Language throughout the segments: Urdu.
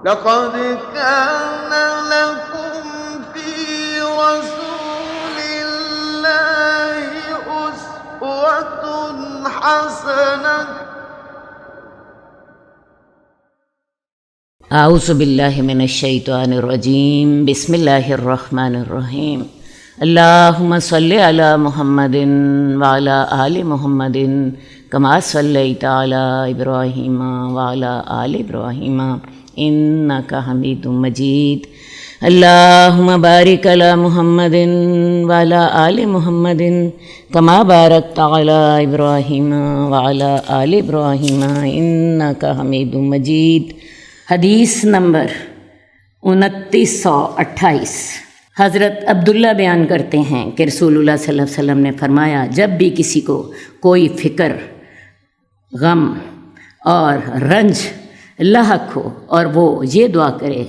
لقد كان لكم في رسول الله أسوة حسنة اعوذ باللہ من الشیطان الرجیم بسم اللہ الرحمن الرحیم اللہم صلی علی محمد وعلی آل محمد کما صلیت علی ابراہیم وعلی آل ابراہیم انک حمید مجید اللہم بارک علی محمد وعلی آل محمد کما بارکت علی ابراہیم وعلی آل ابراہیم انک حمید مجید۔ حدیث نمبر 2928۔ حضرت عبداللہ بیان کرتے ہیں کہ رسول اللہ صلی اللہ علیہ وسلم نے فرمایا، جب بھی کسی کو کوئی فکر، غم اور رنج لاحق ہو اور وہ یہ دعا کرے،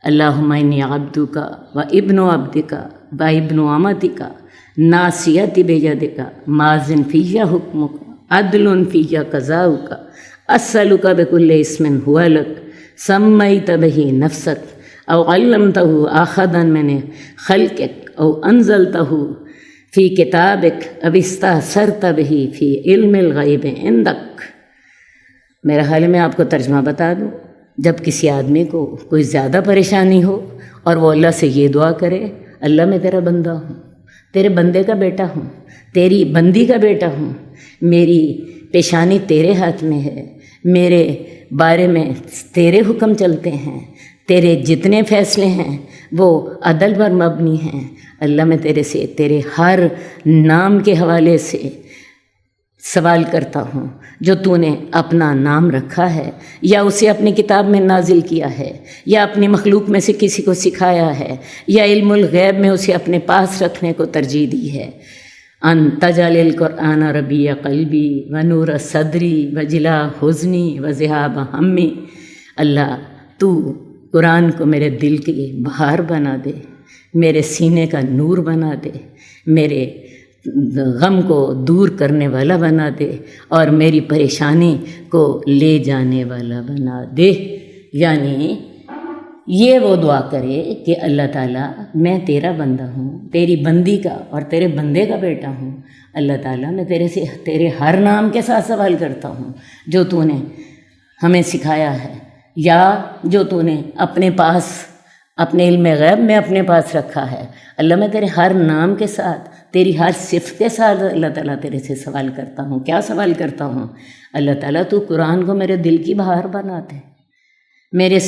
اللہم انی عبدک و ابن عبدک و ابن امتک ناصیتی بیدک ماضٍ فی حکمک عدل فی قضاؤک اسألک بکل اسم هو لک سمیت بہ نفسک او علمتہ احدا من خلقک او انزلتہ فی کتابک او استأثرت بہ فی علم الغیب عندک۔ میرا حال میں آپ کو ترجمہ بتا دوں، جب کسی آدمی کو کوئی زیادہ پریشانی ہو اور وہ اللہ سے یہ دعا کرے، اللہ میں تیرا بندہ ہوں، تیرے بندے کا بیٹا ہوں، تیری بندی کا بیٹا ہوں، میری پیشانی تیرے ہاتھ میں ہے، میرے بارے میں تیرے حکم چلتے ہیں، تیرے جتنے فیصلے ہیں وہ عدل پر مبنی ہیں، اللہ میں تیرے سے تیرے ہر نام کے حوالے سے سوال کرتا ہوں جو تو نے اپنا نام رکھا ہے یا اسے اپنی کتاب میں نازل کیا ہے یا اپنی مخلوق میں سے کسی کو سکھایا ہے یا علم الغیب میں اسے اپنے پاس رکھنے کو ترجیح دی ہے۔ ان تجعل القرآن ربیع قلبی و نور صدری و جلا حزنی و ذہاب ہمی۔ اللہ تو قرآن کو میرے دل کی بہار بنا دے، میرے سینے کا نور بنا دے، میرے غم کو دور کرنے والا بنا دے اور میری پریشانی کو لے جانے والا بنا دے۔ یعنی یہ وہ دعا کرے کہ اللہ تعالیٰ میں تیرا بندہ ہوں، تیری بندی کا اور تیرے بندے کا بیٹا ہوں، اللہ تعالیٰ میں تیرے سے تیرے ہر نام کے ساتھ سوال کرتا ہوں جو تو نے ہمیں سکھایا ہے یا جو تو نے اپنے پاس اپنے علم غیب میں اپنے پاس رکھا ہے۔ اللہ میں تیرے ہر نام کے ساتھ، تیری ہر صفت کے ساتھ اللہ تعالیٰ تیرے سے سوال کرتا ہوں۔ کیا سوال کرتا ہوں؟ اللہ تعالیٰ تو قرآن کو میرے دل کی بہار بنا دے، میرے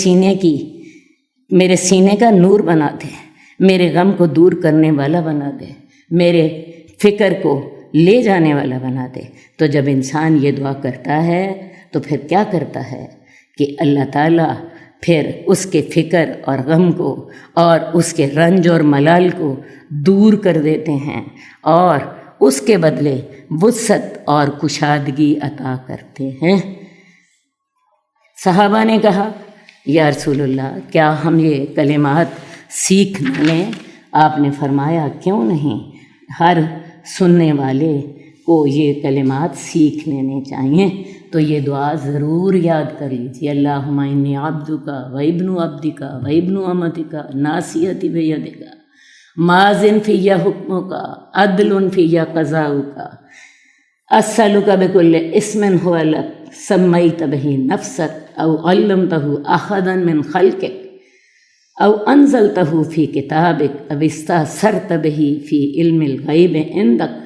سینے کا نور بنا دے، میرے غم کو دور کرنے والا بنا دے، میرے فکر کو لے جانے والا بنا دے۔ تو جب انسان یہ دعا کرتا ہے تو پھر کیا کرتا ہے کہ اللہ تعالیٰ پھر اس کے فکر اور غم کو اور اس کے رنج اور ملال کو دور کر دیتے ہیں اور اس کے بدلے وسعت اور کشادگی عطا کرتے ہیں۔ صحابہ نے کہا، یا رسول اللہ کیا ہم یہ کلمات سیکھ لیں؟ آپ نے فرمایا کیوں نہیں، ہر سننے والے کو یہ کلمات سیکھ لینے چاہیے۔ تو یہ دعا ضرور یاد کر لیجیے، اللہم انی عبدک و ابن عبدک و ابن امتک ناصیتی بیدک ماضٍ فی حکمک عدل فی قضاؤک اسألک بکل اسم هو لک سمیت بہ نفسک او علمتہ احدا من خلقک او انزلتہ فی کتابک او استأثرت بہ فی علم الغیب عندک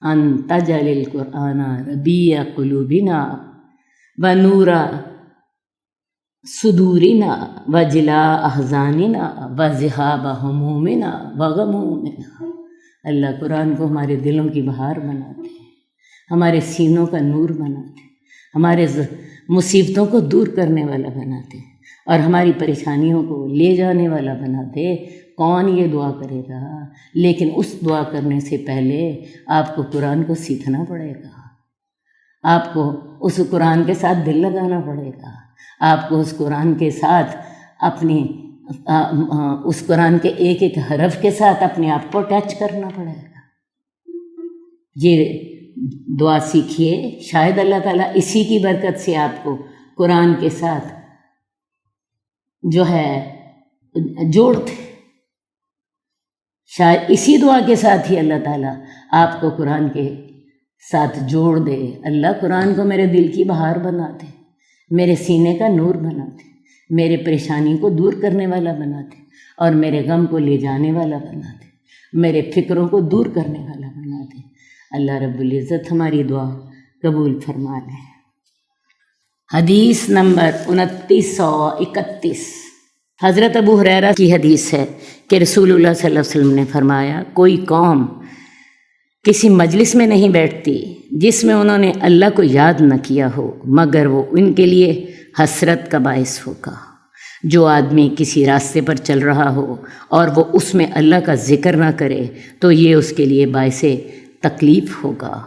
ان تجعل القرآن ربیع قلوبنا و نور صدورنا و جلاء احزاننا و ذہاب ہمومنا و غمومنا۔ اللہ قرآن کو ہمارے دلوں کی بہار بنا دے، ہمارے سینوں کا نور بنا دے، ہمارے مصیبتوں کو دور کرنے والا بنا دے اور ہماری پریشانیوں کو لے جانے والا بنا دے۔ کون یہ دعا کرے گا؟ لیکن اس دعا کرنے سے پہلے آپ کو قرآن کو سیکھنا پڑے گا، آپ کو اس قرآن کے ساتھ دل لگانا پڑے گا، آپ کو اس قرآن کے ساتھ اس قرآن کے ایک ایک حرف کے ساتھ اپنے آپ کو ٹچ کرنا پڑے گا۔ یہ دعا سیکھیے، شاید اللہ تعالیٰ اسی کی برکت سے آپ کو قرآن کے ساتھ جو ہے جوڑتے، شاید اسی دعا کے ساتھ ہی اللہ تعالیٰ آپ کو قرآن کے ساتھ جوڑ دے۔ اللہ قرآن کو میرے دل کی بہار بنا دے، میرے سینے کا نور بنا دے، میرے پریشانی کو دور کرنے والا بنا دے، اور میرے غم کو لے جانے والا بنا دے، میرے فکروں کو دور کرنے والا بنا دے۔ اللہ رب العزت ہماری دعا قبول فرما لے۔ حدیث نمبر 2931، حضرت ابو ہریرہ کی حدیث ہے کہ رسول اللہ صلی اللہ علیہ وسلم نے فرمایا، کوئی قوم کسی مجلس میں نہیں بیٹھتی جس میں انہوں نے اللہ کو یاد نہ کیا ہو مگر وہ ان کے لیے حسرت کا باعث ہوگا۔ جو آدمی کسی راستے پر چل رہا ہو اور وہ اس میں اللہ کا ذکر نہ کرے تو یہ اس کے لیے باعث تکلیف ہوگا۔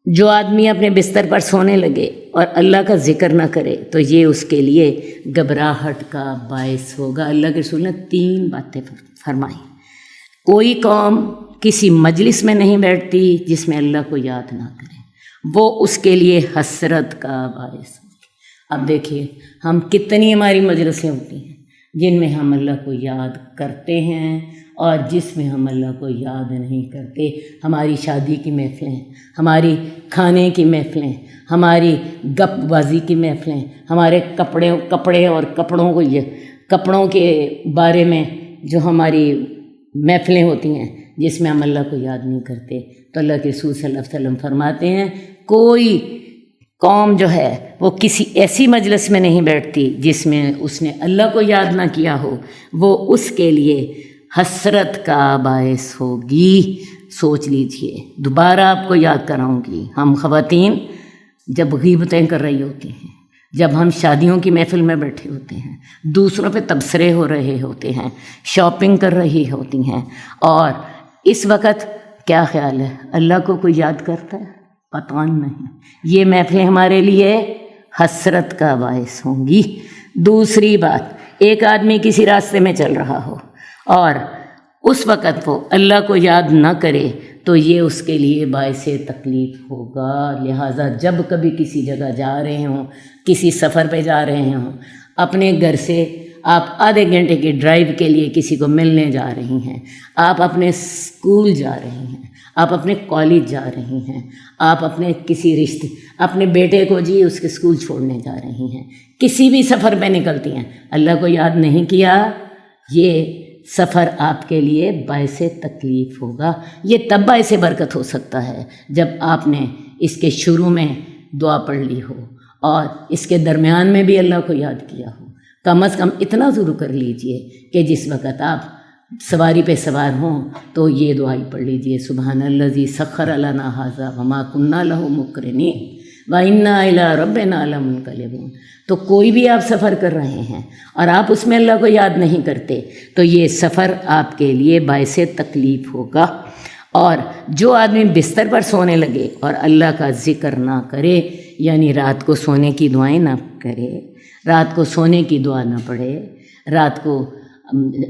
جو آدمی اپنے بستر پر سونے لگے اور اللہ کا ذکر نہ کرے تو یہ اس کے لیے گھبراہٹ کا باعث ہوگا۔ اللہ کے رسول نے 3 باتیں فرمائیں۔ کوئی قوم کسی مجلس میں نہیں بیٹھتی جس میں اللہ کو یاد نہ کرے، وہ اس کے لیے حسرت کا باعث ہوگی۔ اب دیکھیے ہم کتنی ہماری مجلسیں ہوتی ہیں جن میں ہم اللہ کو یاد کرتے ہیں اور جس میں ہم اللہ کو یاد نہیں کرتے۔ ہماری شادی کی محفلیں، ہماری کھانے کی محفلیں، ہماری گپ بازی کی محفلیں، ہمارے کپڑے اور کپڑوں کے بارے میں جو ہماری محفلیں ہوتی ہیں جس میں ہم اللہ کو یاد نہیں کرتے۔ تو اللہ کے رسول صلی اللہ علیہ وسلم فرماتے ہیں کوئی قوم جو ہے وہ کسی ایسی مجلس میں نہیں بیٹھتی جس میں اس نے اللہ کو یاد نہ کیا ہو، وہ اس کے لیے حسرت کا باعث ہوگی۔ سوچ لیجئے، دوبارہ آپ کو یاد کراؤں گی، ہم خواتین جب غیبتیں کر رہی ہوتی ہیں، جب ہم شادیوں کی محفل میں بیٹھے ہوتے ہیں، دوسروں پہ تبصرے ہو رہے ہوتے ہیں، شاپنگ کر رہی ہوتی ہیں، اور اس وقت کیا خیال ہے اللہ کو کوئی یاد کرتا ہے؟ پتہ نہیں۔ یہ محفلیں ہمارے لیے حسرت کا باعث ہوں گی۔ دوسری بات، ایک آدمی کسی راستے میں چل رہا ہو اور اس وقت وہ اللہ کو یاد نہ کرے تو یہ اس کے لیے باعث تکلیف ہوگا۔ لہٰذا جب کبھی کسی جگہ جا رہے ہوں، کسی سفر پہ جا رہے ہوں، اپنے گھر سے آپ آدھے گھنٹے کی ڈرائیو کے لیے کسی کو ملنے جا رہی ہیں، آپ اپنے اسکول جا رہی ہیں، آپ اپنے کالج جا رہی ہیں، آپ اپنے اپنے بیٹے کو اس کے اسکول چھوڑنے جا رہی ہیں، کسی بھی سفر پہ نکلتی ہیں، اللہ کو یاد نہیں کیا، یہ سفر آپ کے لیے باعث تکلیف ہوگا۔ یہ تب باعث برکت ہو سکتا ہے جب آپ نے اس کے شروع میں دعا پڑھ لی ہو اور اس کے درمیان میں بھی اللہ کو یاد کیا ہو۔ کم از کم اتنا ضرور کر لیجئے کہ جس وقت آپ سواری پہ سوار ہوں تو یہ دعائی پڑھ لیجئے، سبحان الذی سخر لنا ھذا وما کنا لہ مقرنین وَإِنَّا إِلَىٰ رَبِّنَا لَمُنقَلِبُونَ۔ تو کوئی بھی آپ سفر کر رہے ہیں اور آپ اس میں اللہ کو یاد نہیں کرتے تو یہ سفر آپ کے لیے باعث تکلیف ہوگا۔ اور جو آدمی بستر پر سونے لگے اور اللہ کا ذکر نہ کرے، یعنی رات کو سونے کی دعائیں نہ کرے، رات کو سونے کی دعا نہ پڑھے، رات کو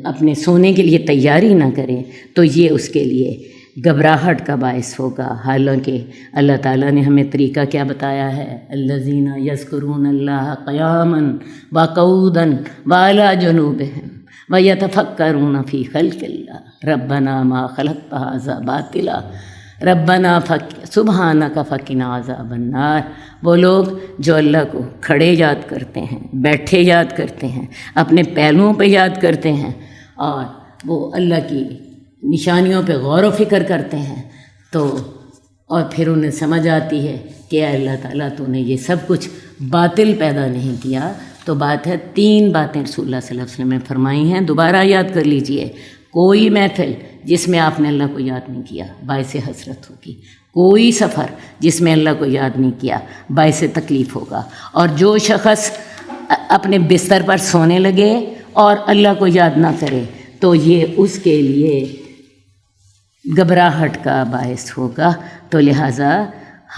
اپنے سونے کے لیے تیاری نہ کرے تو یہ اس کے لیے گھبراہٹ کا باعث ہوگا۔ حالانکہ اللہ تعالیٰ نے ہمیں طریقہ کیا بتایا ہے، الذین یذکرون اللہ قیاما وقعودا وعلی جنوبہم ویتفکرون فی خلق اللہ ربنا ما خلقت ھذا باطلا ربنا سبحانک فقنا عذاب النار۔ وہ لوگ جو اللہ کو کھڑے یاد کرتے ہیں، بیٹھے یاد کرتے ہیں، اپنے پہلوؤں پہ یاد کرتے ہیں، اور وہ اللہ کی نشانیوں پہ غور و فکر کرتے ہیں تو اور پھر انہیں سمجھ آتی ہے کہ اے اللہ تعالیٰ تو نے یہ سب کچھ باطل پیدا نہیں کیا۔ تو بات ہے 3 باتیں رسول اللہ صلی اللہ علیہ وسلم نے فرمائی ہیں، دوبارہ یاد کر لیجئے۔ کوئی محفل جس میں آپ نے اللہ کو یاد نہیں کیا باعث حسرت ہوگی، کوئی سفر جس میں اللہ کو یاد نہیں کیا باعث تکلیف ہوگا، اور جو شخص اپنے بستر پر سونے لگے اور اللہ کو یاد نہ کرے تو یہ اس کے لیے گھبراہٹ کا باعث ہوگا۔ تو لہٰذا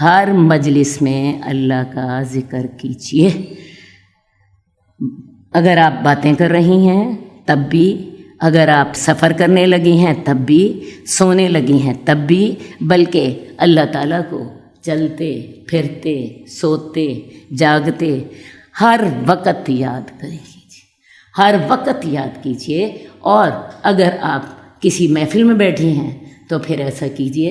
ہر مجلس میں اللہ کا ذکر کیجیے۔ اگر آپ باتیں کر رہی ہیں تب بھی، اگر آپ سفر کرنے لگی ہیں تب بھی، سونے لگی ہیں تب بھی، بلکہ اللہ تعالیٰ کو چلتے پھرتے سوتے جاگتے ہر وقت یاد کریں گی۔ ہر وقت یاد کیجئے، اور اگر آپ کسی محفل میں بیٹھی ہیں تو پھر ایسا کیجئے،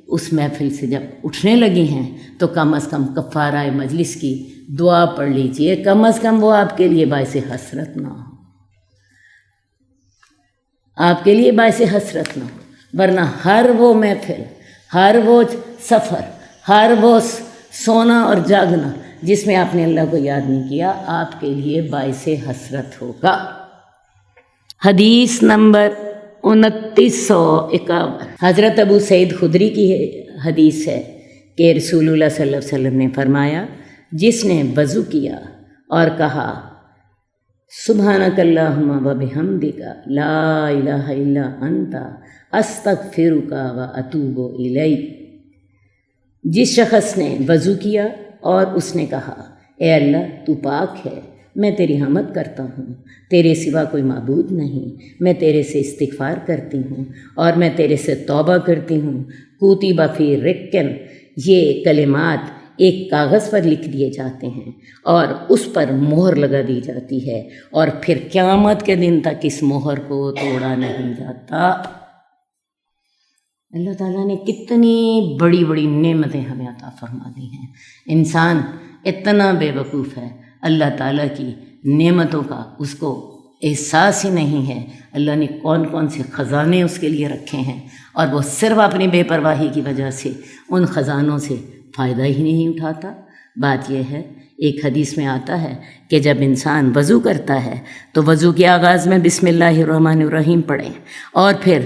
اس محفل سے جب اٹھنے لگی ہیں تو کم از کم کفارہ مجلس کی دعا پڑھ لیجئے، کم از کم وہ آپ کے لیے باعث حسرت نہ ہو، آپ کے لیے باعث حسرت نہ ہو، ورنہ ہر وہ محفل، ہر وہ سفر، ہر وہ سونا اور جاگنا جس میں آپ نے اللہ کو یاد نہیں کیا، آپ کے لیے باعث حسرت ہوگا۔ حدیث نمبر 2951، حضرت ابو سعید خدری کی حدیث ہے کہ رسول اللہ صلی اللہ علیہ وسلم نے فرمایا، جس نے وضو کیا اور کہا سبحانک اللہم و بحمدک لا الہ الا انت استغفرک و اتوب الیک، جس شخص نے وضو کیا اور اس نے کہا اے اللہ تو پاک ہے، میں تیری حمد کرتا ہوں، تیرے سوا کوئی معبود نہیں، میں تیرے سے استغفار کرتی ہوں اور میں تیرے سے توبہ کرتی ہوں، کتب فی رکن، یہ کلمات ایک کاغذ پر لکھ دیے جاتے ہیں اور اس پر مہر لگا دی جاتی ہے، اور پھر قیامت کے دن تک اس مہر کو توڑا نہیں جاتا۔ اللہ تعالیٰ نے کتنی بڑی بڑی نعمتیں ہمیں عطا فرما دی ہیں، انسان اتنا بے وقوف ہے، اللہ تعالیٰ کی نعمتوں کا اس کو احساس ہی نہیں ہے، اللہ نے کون کون سے خزانے اس کے لیے رکھے ہیں، اور وہ صرف اپنی بے پرواہی کی وجہ سے ان خزانوں سے فائدہ ہی نہیں اٹھاتا۔ بات یہ ہے، ایک حدیث میں آتا ہے کہ جب انسان وضو کرتا ہے تو وضو کے آغاز میں بسم اللہ الرحمن الرحیم پڑھیں، اور پھر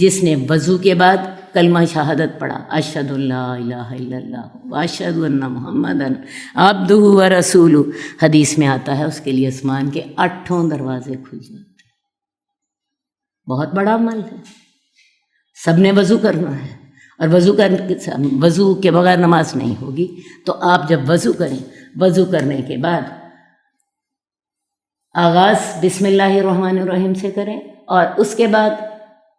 جس نے وضو کے بعد کلمہ شہادت پڑھا اشہد ان لا الہ الا اللہ واشہد ان محمدً عبدہ ورسولہ، حدیث میں آتا ہے اس کے لیے آسمان کے 8 دروازے کھل جاتے ہیں۔ بہت بڑا عمل ہے، سب نے وضو کرنا ہے، اور وضو کے بغیر نماز نہیں ہوگی۔ تو آپ جب وضو کریں، وضو کرنے کے بعد آغاز بسم اللہ الرحمن الرحیم سے کریں، اور اس کے بعد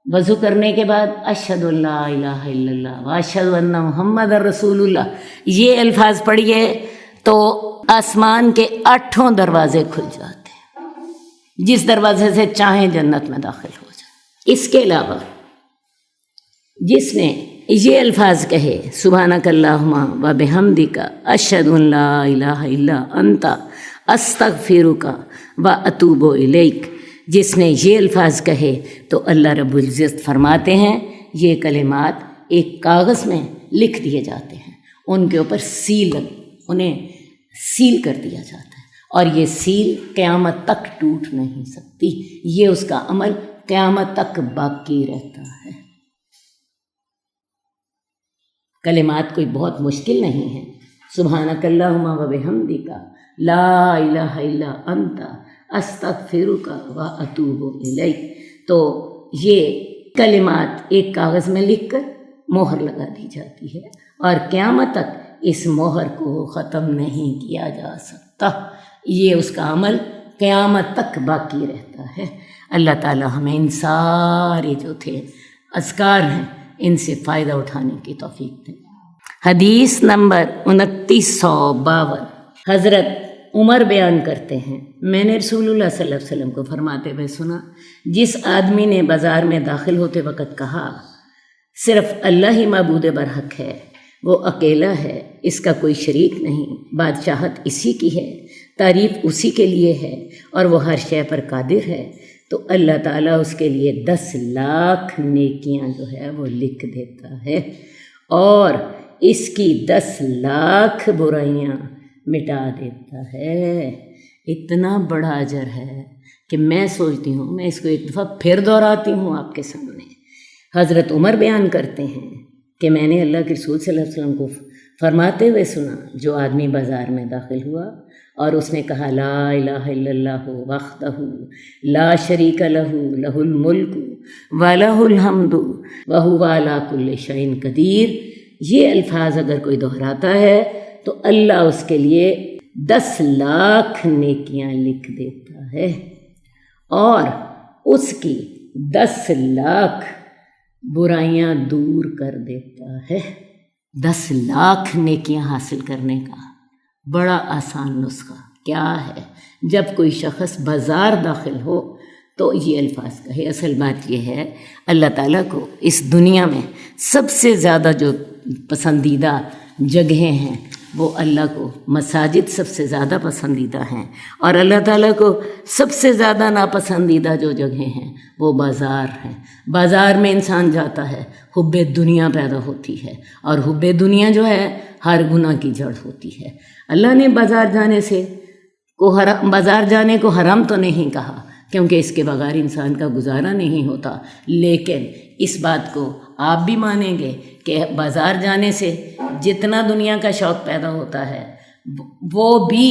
وضو کرنے کے بعد اشہد ان لا الہ الا اللہ واشہد ان محمد رسول اللہ، یہ الفاظ پڑھیے تو آسمان کے 8 دروازے کھل جاتے ہیں، جس دروازے سے چاہیں جنت میں داخل ہو جائیں۔ اس کے علاوہ جس نے یہ الفاظ کہے سبحانک اللہم و بحمدک اشہد ان لا الہ الا انت استغفرک و اتوب الیک، جس نے یہ الفاظ کہے تو اللہ رب العزت فرماتے ہیں یہ کلمات ایک کاغذ میں لکھ دیے جاتے ہیں، ان کے اوپر انہیں سیل کر دیا جاتا ہے، اور یہ سیل قیامت تک ٹوٹ نہیں سکتی، یہ اس کا عمل قیامت تک باقی رہتا ہے۔ کلمات کوئی بہت مشکل نہیں ہے، سبحانک اللہم و بحمدک لا الہ الا انت استغفرک و اتوب الیک، تو یہ کلمات ایک کاغذ میں لکھ کر مہر لگا دی جاتی ہے، اور قیامت تک اس مہر کو ختم نہیں کیا جا سکتا، یہ اس کا عمل قیامت تک باقی رہتا ہے۔ اللہ تعالی ہمیں ان سارے جو تھے اذکار ہیں ان سے فائدہ اٹھانے کی توفیق دے۔ حدیث نمبر 2952، حضرت عمر بیان کرتے ہیں میں نے رسول اللہ صلی اللہ علیہ وسلم کو فرماتے ہوئے سنا، جس آدمی نے بازار میں داخل ہوتے وقت کہا صرف اللہ ہی معبود برحق ہے، وہ اکیلا ہے، اس کا کوئی شریک نہیں، بادشاہت اسی کی ہے، تعریف اسی کے لیے ہے، اور وہ ہر شے پر قادر ہے، تو اللہ تعالیٰ اس کے لیے 10 لاکھ نیکیاں جو ہے وہ لکھ دیتا ہے، اور اس کی 10 لاکھ برائیاں مٹا دیتا ہے۔ اتنا بڑا اجر ہے کہ میں سوچتی ہوں، میں اس کو ایک دفعہ پھر دہراتی ہوں آپ کے سامنے۔ حضرت عمر بیان کرتے ہیں کہ میں نے اللہ کے رسول صلی اللہ علیہ وسلم کو فرماتے ہوئے سنا، جو آدمی بازار میں داخل ہوا اور اس نے کہا لا الہ الا اللہ وحدہ لا شریک لہ لہ الملک ولہ الحمد وہو علی کل شیء قدیر، یہ الفاظ اگر کوئی دہراتا ہے تو اللہ اس کے لیے 10 لاکھ نیکیاں لکھ دیتا ہے، اور اس کی 10 لاکھ برائیاں دور کر دیتا ہے۔ 10 لاکھ نیکیاں حاصل کرنے کا بڑا آسان نسخہ کیا ہے؟ جب کوئی شخص بازار داخل ہو تو یہ الفاظ کہے۔ اصل بات یہ ہے اللہ تعالیٰ کو اس دنیا میں سب سے زیادہ جو پسندیدہ جگہیں ہیں وہ اللہ کو مساجد سب سے زیادہ پسندیدہ ہیں، اور اللہ تعالیٰ کو سب سے زیادہ ناپسندیدہ جو جگہیں ہیں وہ بازار ہیں۔ بازار میں انسان جاتا ہے، حب دنیا پیدا ہوتی ہے، اور حب دنیا جو ہے ہر گناہ کی جڑ ہوتی ہے۔ اللہ نے بازار جانے کو حرام تو نہیں کہا، کیونکہ اس کے بغیر انسان کا گزارا نہیں ہوتا، لیکن اس بات کو آپ بھی مانیں گے کہ بازار جانے سے جتنا دنیا کا شوق پیدا ہوتا ہے وہ بھی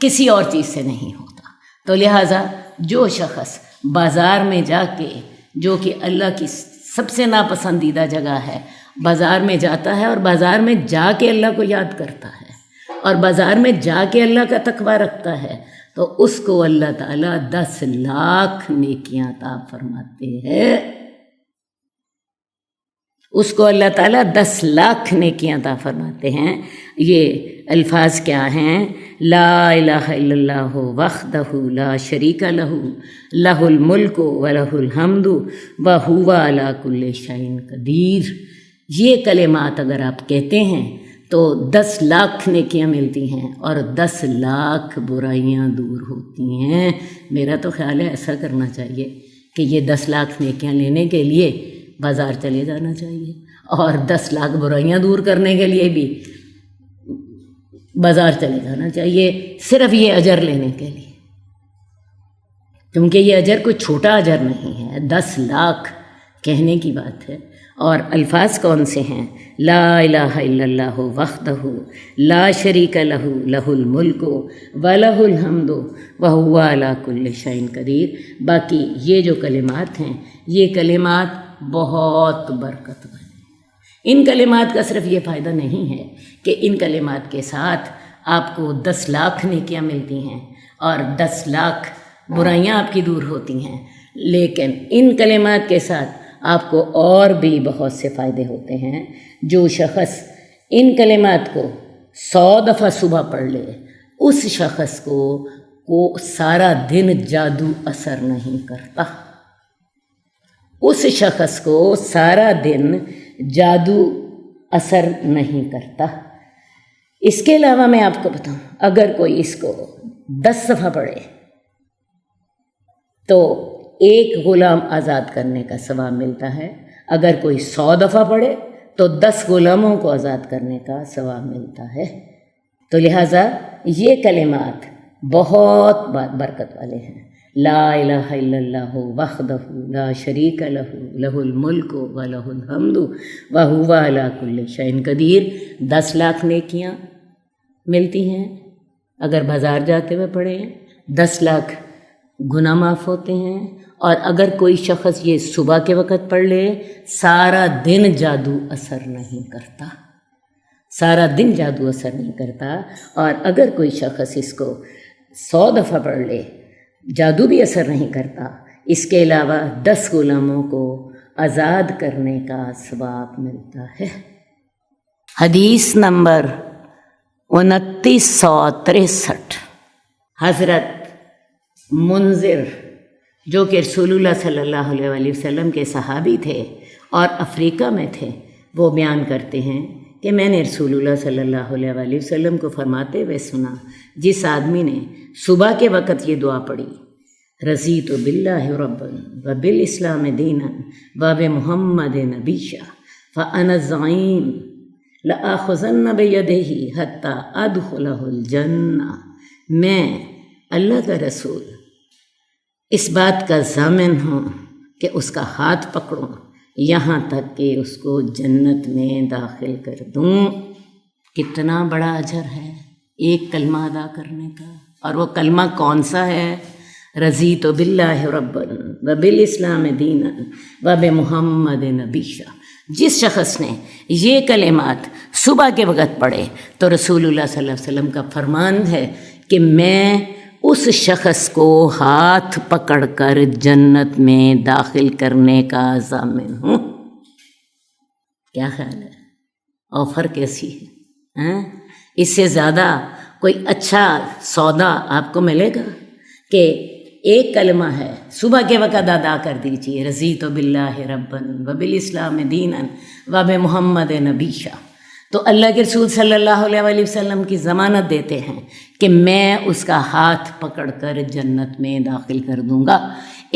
کسی اور چیز سے نہیں ہوتا۔ تو لہٰذا جو شخص بازار میں جا کے، جو کہ اللہ کی سب سے ناپسندیدہ جگہ ہے، بازار میں جاتا ہے اور بازار میں جا کے اللہ کو یاد کرتا ہے اور بازار میں جا کے اللہ کا تقویٰ رکھتا ہے، تو اس کو اللہ تعالیٰ 10 لاکھ نیکیاں عطا فرماتے ہیں۔ اس کو اللہ تعالیٰ 10 لاکھ نیکیاں عطا فرماتے ہیں۔ یہ الفاظ کیا ہیں؟ لا الہ الا اللہ وحدہ لا شریک لہ لہ الملک ولہ الحمد وہو علی کل شیء قدیر۔ یہ کلمات اگر آپ کہتے ہیں تو 10 لاکھ نیکیاں ملتی ہیں اور 10 لاکھ برائیاں دور ہوتی ہیں۔ میرا تو خیال ہے ایسا کرنا چاہیے کہ یہ 10 لاکھ نیکیاں لینے کے لیے بازار چلے جانا چاہیے، اور 10 لاکھ برائیاں دور کرنے کے لیے بھی بازار چلے جانا چاہیے، صرف یہ اجر لینے کے لیے، کیونکہ یہ اجر کوئی چھوٹا اجر نہیں ہے، 10 لاکھ کہنے کی بات ہے۔ اور الفاظ کون سے ہیں؟ لا الہ الا اللہ وحدہ لا شریک لہ لہ الملک ولہ الحمد وہو علی کل شیء قدیر۔ باقی یہ جو کلمات ہیں یہ کلمات بہت برکت والے ہیں۔ ان کلمات کا صرف یہ فائدہ نہیں ہے کہ ان کلمات کے ساتھ آپ کو 10 لاکھ نیکیاں ملتی ہیں اور 10 لاکھ برائیاں آپ کی دور ہوتی ہیں، لیکن ان کلمات کے ساتھ آپ کو اور بھی بہت سے فائدے ہوتے ہیں۔ جو شخص ان کلمات کو 100 دفعہ صبح پڑھ لے، اس شخص کو سارا دن جادو اثر نہیں کرتا، اس شخص کو سارا دن جادو اثر نہیں کرتا۔ اس کے علاوہ میں آپ کو بتاؤں، اگر کوئی اس کو 10 دفعہ پڑھے تو ایک غلام آزاد کرنے کا ثواب ملتا ہے، اگر کوئی 100 دفعہ پڑھے تو 10 غلاموں کو آزاد کرنے کا ثواب ملتا ہے۔ تو لہٰذا یہ کلمات بہت برکت والے ہیں۔ لا الہ الا اللہ وحدہ لا شریک لہ لہ الملک ولہ الحمد وہو علی کل شیء قدیر۔ 10 لاکھ نیکیاں ملتی ہیں اگر بازار جاتے ہوئے پڑھیں، 10 لاکھ گناہ معاف ہوتے ہیں، اور اگر کوئی شخص یہ صبح کے وقت پڑھ لے سارا دن جادو اثر نہیں کرتا، سارا دن جادو اثر نہیں کرتا۔ اور اگر کوئی شخص اس کو 100 دفعہ پڑھ لے جادو بھی اثر نہیں کرتا، اس کے علاوہ 10 غلاموں کو آزاد کرنے کا ثواب ملتا ہے۔ حدیث نمبر 2963۔ حضرت منذر جو کہ رسول اللہ صلی اللہ علیہ وآلہ وسلم کے صحابی تھے اور افریقہ میں تھے، وہ بیان کرتے ہیں کہ میں نے رسول اللہ صلی اللہ علیہ وآلہ وسلم کو فرماتے ہوئے سنا، جس آدمی نے صبح کے وقت یہ دعا پڑھی، رضیت باللہ ربا وبالاسلام دینا وبمحمد نبیا فانا الزعیم لآخذن بیدہ حتی ادخلہ الجنہ۔ میں اللہ کا رسول اس بات کا ضامن ہوں کہ اس کا ہاتھ پکڑوں یہاں تک کہ اس کو جنت میں داخل کر دوں۔ کتنا بڑا اجر ہے ایک کلمہ ادا کرنے کا، اور وہ کلمہ کون سا ہے؟ رضیت باللہ ربا وبالاسلام دینا وبمحمد نبیا۔ جس شخص نے یہ کلمات صبح کے وقت پڑھے تو رسول اللہ صلی اللہ علیہ وسلم کا فرمان ہے کہ میں اس شخص کو ہاتھ پکڑ کر جنت میں داخل کرنے کا ضامن ہوں۔ کیا خیال ہے؟ آفر کیسی ہے؟ اس سے زیادہ کوئی اچھا سودا آپ کو ملے گا کہ ایک کلمہ ہے، صبح کے وقت ادا کر دیجیے، رضیت باللہ ربًا وبالاسلام دینا وبمحمد نبیّا، تو اللہ کے رسول صلی اللہ علیہ وسلم کی ضمانت دیتے ہیں کہ میں اس کا ہاتھ پکڑ کر جنت میں داخل کر دوں گا۔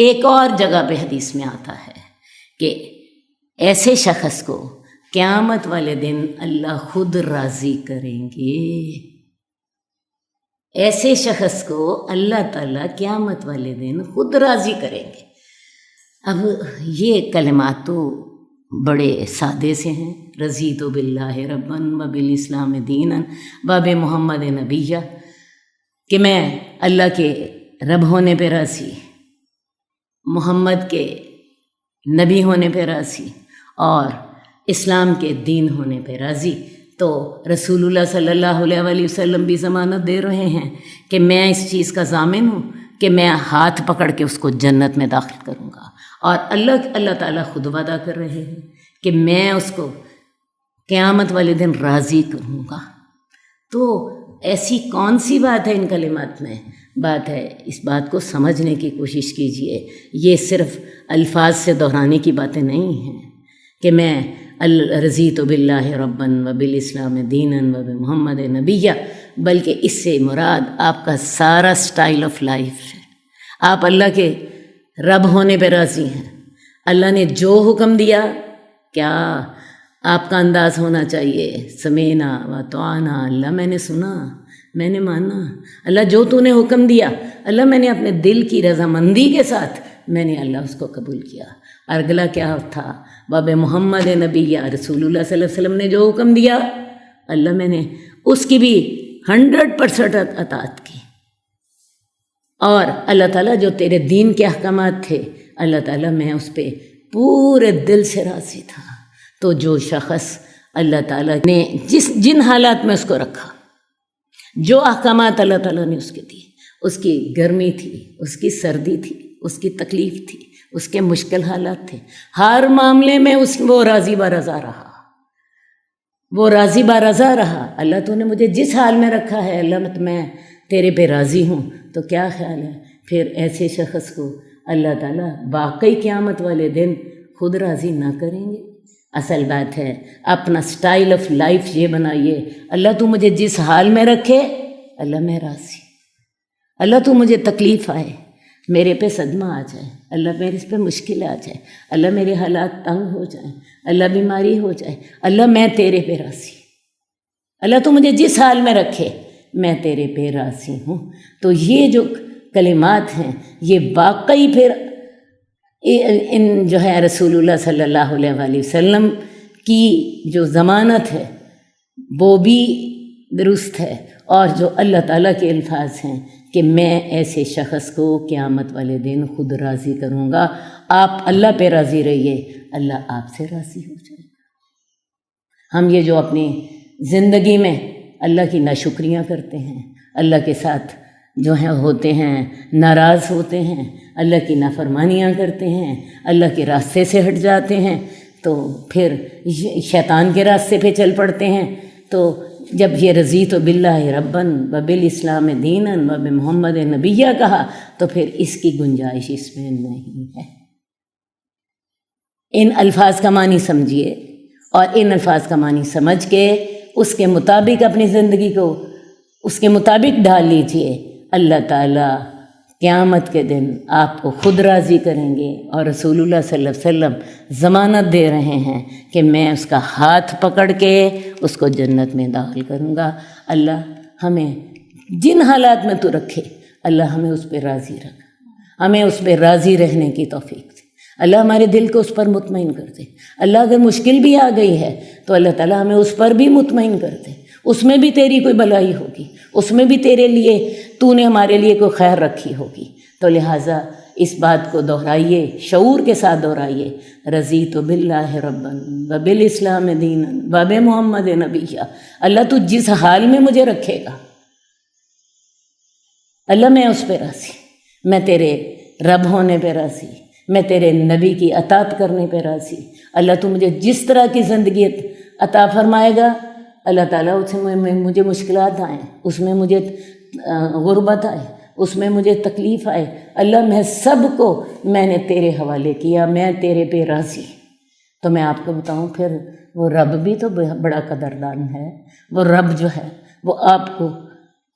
ایک اور جگہ پہ حدیث میں آتا ہے کہ ایسے شخص کو قیامت والے دن اللہ خود راضی کریں گے، ایسے شخص کو اللہ تعالیٰ قیامت والے دن خود راضی کریں گے۔ اب یہ کلمات تو بڑے سادے سے ہیں، رضیت باللہ ربًا وبالاسلام دینا وبمحمد نبیّا، کہ میں اللہ کے رب ہونے پہ راضی، محمد کے نبی ہونے پہ راضی اور اسلام کے دین ہونے پہ راضی۔ تو رسول اللہ صلی اللہ علیہ وسلم بھی ضمانت دے رہے ہیں کہ میں اس چیز کا ضامن ہوں کہ میں ہاتھ پکڑ کے اس کو جنت میں داخل کروں گا، اور اللہ تعالیٰ خود وعدہ کر رہے ہیں کہ میں اس کو قیامت والے دن راضی کروں گا۔ تو ایسی کون سی بات ہے ان کلمات میں؟ بات ہے، اس بات کو سمجھنے کی کوشش کیجئے، یہ صرف الفاظ سے دہرانے کی باتیں نہیں ہیں کہ میں رضیت باللہ ربًا وبالاسلام دینا وبمحمد نبیّا، بلکہ اس سے مراد آپ کا سارا سٹائل آف لائف ہے۔ آپ اللہ کے رب ہونے پہ راضی ہیں، اللہ نے جو حکم دیا، کیا آپ کا انداز ہونا چاہیے، سمینا و طعنا، اللہ میں نے سنا، میں نے مانا، اللہ جو تو نے حکم دیا، اللہ میں نے اپنے دل کی رضامندی کے ساتھ میں نے اللہ اس کو قبول کیا۔ اور اگلا کیا تھا؟ باب محمد نبی، یا رسول اللہ صلی اللہ علیہ وسلم نے جو حکم دیا، اللہ میں نے اس کی بھی 100% اطاعت کی۔ اور اللہ تعالیٰ جو تیرے دین کے احکامات تھے، اللہ تعالیٰ میں اس پہ پورے دل سے راضی تھا۔ تو جو شخص اللہ تعالیٰ نے جن حالات میں اس کو رکھا، جو احکامات اللہ تعالیٰ نے اس کے دیے، اس کی گرمی تھی، اس کی سردی تھی، اس کی تکلیف تھی، اس کے مشکل حالات تھے، ہر معاملے میں وہ راضی برضا رہا، وہ راضی برضا رہا۔ اللہ تو نے مجھے جس حال میں رکھا ہے، اللہ میں تیرے پہ راضی ہوں۔ تو کیا خیال ہے پھر ایسے شخص کو اللہ تعالیٰ واقعی قیامت والے دن خود راضی نہ کریں گے؟ اصل بات ہے اپنا سٹائل آف لائف یہ بنائیے، اللہ تو مجھے جس حال میں رکھے، اللہ میں راضی، اللہ تو مجھے تکلیف آئے، میرے پہ صدمہ آ جائے، اللہ میرے پہ مشکل آ جائے، اللہ میرے حالات تنگ ہو جائیں، اللہ بیماری ہو جائے، اللہ میں تیرے پہ راضی، اللہ تو مجھے جس حال میں رکھے میں تیرے پہ راضی ہوں۔ تو یہ جو کلمات ہیں یہ واقعی پھر ان جو ہے رسول اللہ صلی اللہ علیہ وسلم کی جو ضمانت ہے وہ بھی درست ہے، اور جو اللہ تعالیٰ کے الفاظ ہیں کہ میں ایسے شخص کو قیامت والے دن خود راضی کروں گا۔ آپ اللہ پہ راضی رہیے، اللہ آپ سے راضی ہو جائے گا۔ ہم یہ جو اپنی زندگی میں اللہ کی ناشکریاں کرتے ہیں، اللہ کے ساتھ جو ہیں ہوتے ہیں ناراض ہوتے ہیں، اللہ کی نافرمانیاں کرتے ہیں، اللہ کے راستے سے ہٹ جاتے ہیں، تو پھر شیطان کے راستے پہ چل پڑتے ہیں۔ تو جب یہ رضیت باللہ ربًا وبالاسلام دینا وبمحمد نبیّا کہا تو پھر اس کی گنجائش اس میں نہیں ہے۔ ان الفاظ کا معنی سمجھیے، اور ان الفاظ کا معنی سمجھ کے اس کے مطابق اپنی زندگی کو اس کے مطابق ڈھال لیجئے۔ اللہ تعالیٰ قیامت کے دن آپ کو خود راضی کریں گے، اور رسول اللہ صلی اللہ علیہ وسلم ضمانت دے رہے ہیں کہ میں اس کا ہاتھ پکڑ کے اس کو جنت میں داخل کروں گا۔ اللہ ہمیں جن حالات میں تو رکھے، اللہ ہمیں اس پہ راضی رکھ، ہمیں اس پہ راضی رہنے کی توفیق دے، اللہ ہمارے دل کو اس پر مطمئن کر دے۔ اللہ اگر مشکل بھی آ گئی ہے تو اللہ تعالیٰ ہمیں اس پر بھی مطمئن کر دے، اس میں بھی تیری کوئی بھلائی ہوگی، اس میں بھی تیرے لیے تو نے ہمارے لیے کوئی خیر رکھی ہوگی۔ تو لہٰذا اس بات کو دہرائیے، شعور کے ساتھ دہرائیے، رضیت باللہ ربًا وبالاسلام دینا وبمحمد نبیّا، اللہ تو جس حال میں مجھے رکھے گا، اللہ میں اس پہ راضی، میں تیرے رب ہونے پہ راضی، میں تیرے نبی کی اطاعت کرنے پہ راضی، اللہ تو مجھے جس طرح کی زندگی عطا فرمائے گا اللہ تعالیٰ اس میں مجھے مشکلات آئیں، اس میں مجھے غربت آئے، اس میں مجھے تکلیف آئے، اللہ میں سب کو میں نے تیرے حوالے کیا، میں تیرے پہ راضی۔ تو میں آپ کو بتاؤں پھر وہ رب بھی تو بڑا قدردان ہے، وہ رب جو ہے وہ آپ کو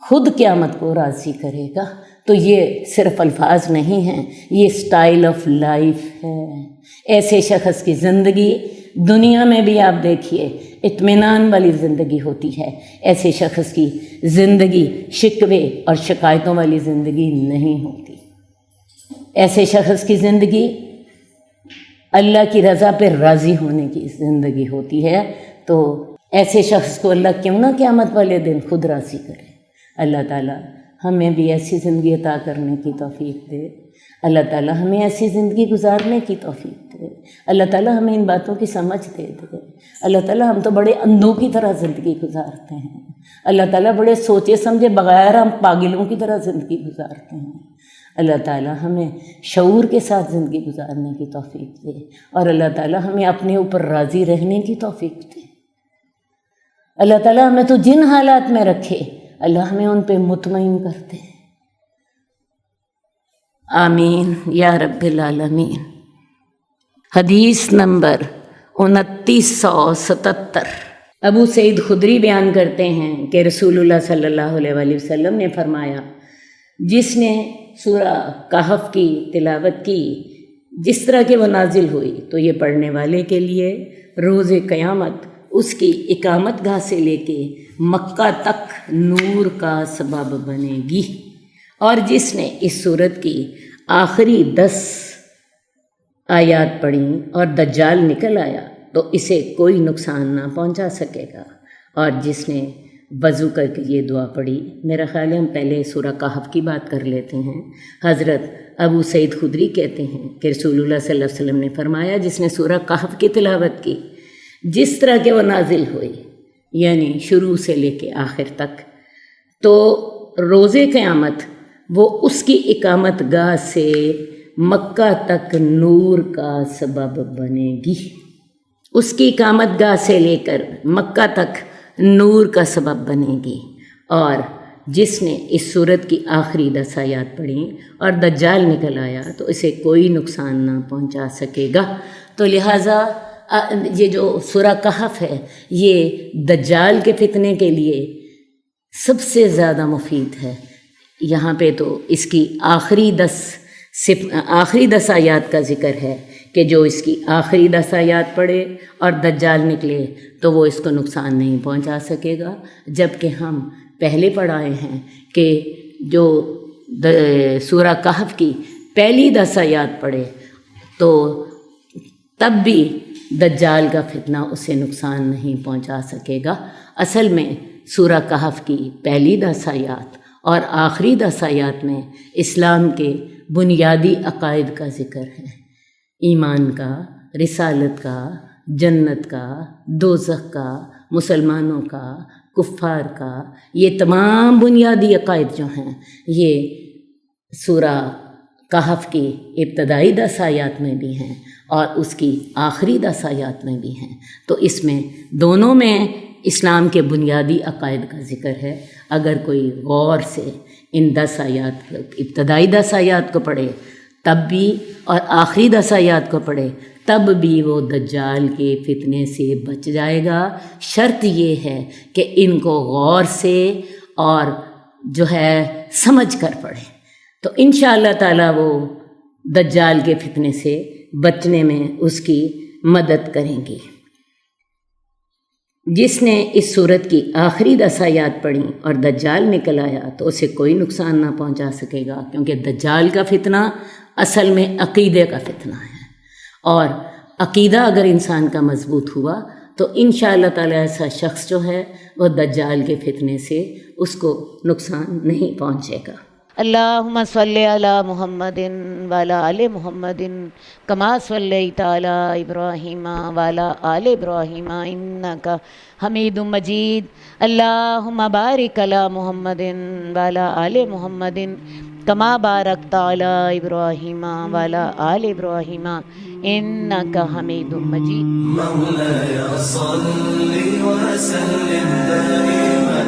خود قیامت کو راضی کرے گا۔ تو یہ صرف الفاظ نہیں ہیں، یہ سٹائل آف لائف ہے۔ ایسے شخص کی زندگی دنیا میں بھی آپ دیکھیے اطمینان والی زندگی ہوتی ہے، ایسے شخص کی زندگی شکوے اور شکایتوں والی زندگی نہیں ہوتی۔ ایسے شخص کی زندگی اللہ کی رضا پہ راضی ہونے کی زندگی ہوتی ہے۔ تو ایسے شخص کو اللہ کیوں نہ قیامت والے دن خود راضی کرے۔ اللہ تعالیٰ ہمیں بھی ایسی زندگی عطا کرنے کی توفیق دے، اللہ تعالیٰ ہمیں ایسی زندگی گزارنے کی توفیق دے، اللہ تعالیٰ ہمیں ان باتوں کی سمجھ دے دے۔ اللہ تعالیٰ ہم تو بڑے اندھوں کی طرح زندگی گزارتے ہیں، اللہ تعالیٰ بڑے سوچے سمجھے بغیر ہم پاگلوں کی طرح زندگی گزارتے ہیں۔ اللہ تعالیٰ ہمیں شعور کے ساتھ زندگی گزارنے کی توفیق دے، اور اللہ تعالیٰ ہمیں اپنے اوپر راضی رہنے کی توفیق دے۔ اللہ تعالیٰ ہمیں تو جن حالات میں رکھے اللہ ہمیں ان پہ مطمئن کرتے ہیں۔ آمین یا رب العالمین۔ حدیث نمبر 2977۔ ابو سعید خدری بیان کرتے ہیں کہ رسول اللہ صلی اللہ علیہ وآلہ وسلم نے فرمایا، جس نے سورہ کہف کی تلاوت کی جس طرح کہ وہ نازل ہوئی تو یہ پڑھنے والے کے لیے روز قیامت اس کی اقامت گاہ سے لے کے مکہ تک نور کا سبب بنے گی، اور جس نے اس سورت کی آخری 10 آیات پڑھیں اور دجال نکل آیا تو اسے کوئی نقصان نہ پہنچا سکے گا، اور جس نے وضو کر کے یہ دعا پڑھی۔ میرا خیال ہے ہم پہلے سورہ کہف کی بات کر لیتے ہیں۔ حضرت ابو سعید خدری کہتے ہیں کہ رسول اللہ صلی اللہ علیہ وسلم نے فرمایا، جس نے سورہ کہف کی تلاوت کی جس طرح کہ وہ نازل ہوئی، یعنی شروع سے لے کے آخر تک، تو روز قیامت وہ اس کی اقامت گاہ سے مکہ تک نور کا سبب بنے گی۔ اس کی اقامت گاہ سے لے کر مکہ تک نور کا سبب بنے گی، اور جس نے اس سورت کی آخری 10 آیات پڑھیں اور دجال نکل آیا تو اسے کوئی نقصان نہ پہنچا سکے گا۔ تو لہٰذا یہ جو سورہ کہف ہے یہ دجال کے فتنے کے لیے سب سے زیادہ مفید ہے۔ یہاں پہ تو اس کی آخری 10 آیات کا ذکر ہے کہ جو اس کی آخری 10 آیات پڑھے اور دجال نکلے تو وہ اس کو نقصان نہیں پہنچا سکے گا، جبکہ ہم پہلے پڑھائے ہیں کہ جو سورہ کہف کی پہلی 10 آیات پڑھے تو تب بھی دجال کا فتنہ اسے نقصان نہیں پہنچا سکے گا۔ اصل میں سورہ کہف کی پہلی 10 آیات اور آخری 10 آیات میں اسلام کے بنیادی عقائد کا ذکر ہے، ایمان کا، رسالت کا، جنت کا، دوزخ کا، مسلمانوں کا، کفار کا، یہ تمام بنیادی عقائد جو ہیں یہ سورہ کہف کی ابتدائی 10 آیات میں بھی ہیں اور اس کی آخری 10 آیات میں بھی ہیں۔ تو اس میں دونوں میں اسلام کے بنیادی عقائد کا ذکر ہے۔ اگر کوئی غور سے ان 10 آیات ابتدائی 10 آیات کو پڑھے تب بھی اور آخری 10 آیات کو پڑھے تب بھی وہ دجال کے فتنے سے بچ جائے گا۔ شرط یہ ہے کہ ان کو غور سے اور جو ہے سمجھ کر پڑھے، تو انشاءاللہ تعالی وہ دجال کے فتنے سے بچنے میں اس کی مدد کریں گی۔ جس نے اس صورت کی آخری 10 آیات پڑھی اور دجال نکل آیا تو اسے کوئی نقصان نہ پہنچا سکے گا، کیونکہ دجال کا فتنہ اصل میں عقیدے کا فتنہ ہے، اور عقیدہ اگر انسان کا مضبوط ہوا تو انشاءاللہ تعالی ایسا شخص جو ہے وہ دجال کے فتنے سے اس کو نقصان نہیں پہنچے گا۔ اللہم صلی علی محمد وعلی آل محمد کما صلیت علی ابراہیم وعلی آل ابراہیم انک حمید مجید۔ اللہم بارک علی محمد وعلی آل محمد كما باركت على إبراهيم وعلى آل إبراهيم إنك حميد مجيد. مولاي صل وسلم دائما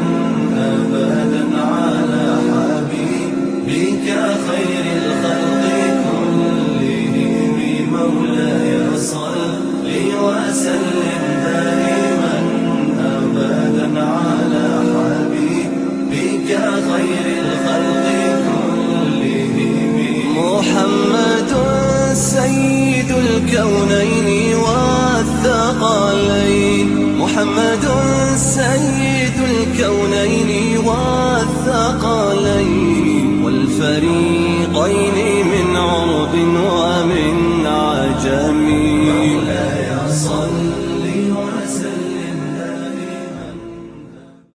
أبدا على حبيبك خير الخلق كلهم. مولاي صل وسلم دائما أبدا على حبيبك خير الخلق كلهم. محمد سيد الكونين والثقلين. محمد سيد الكونين والثقلين والفريقين من عرب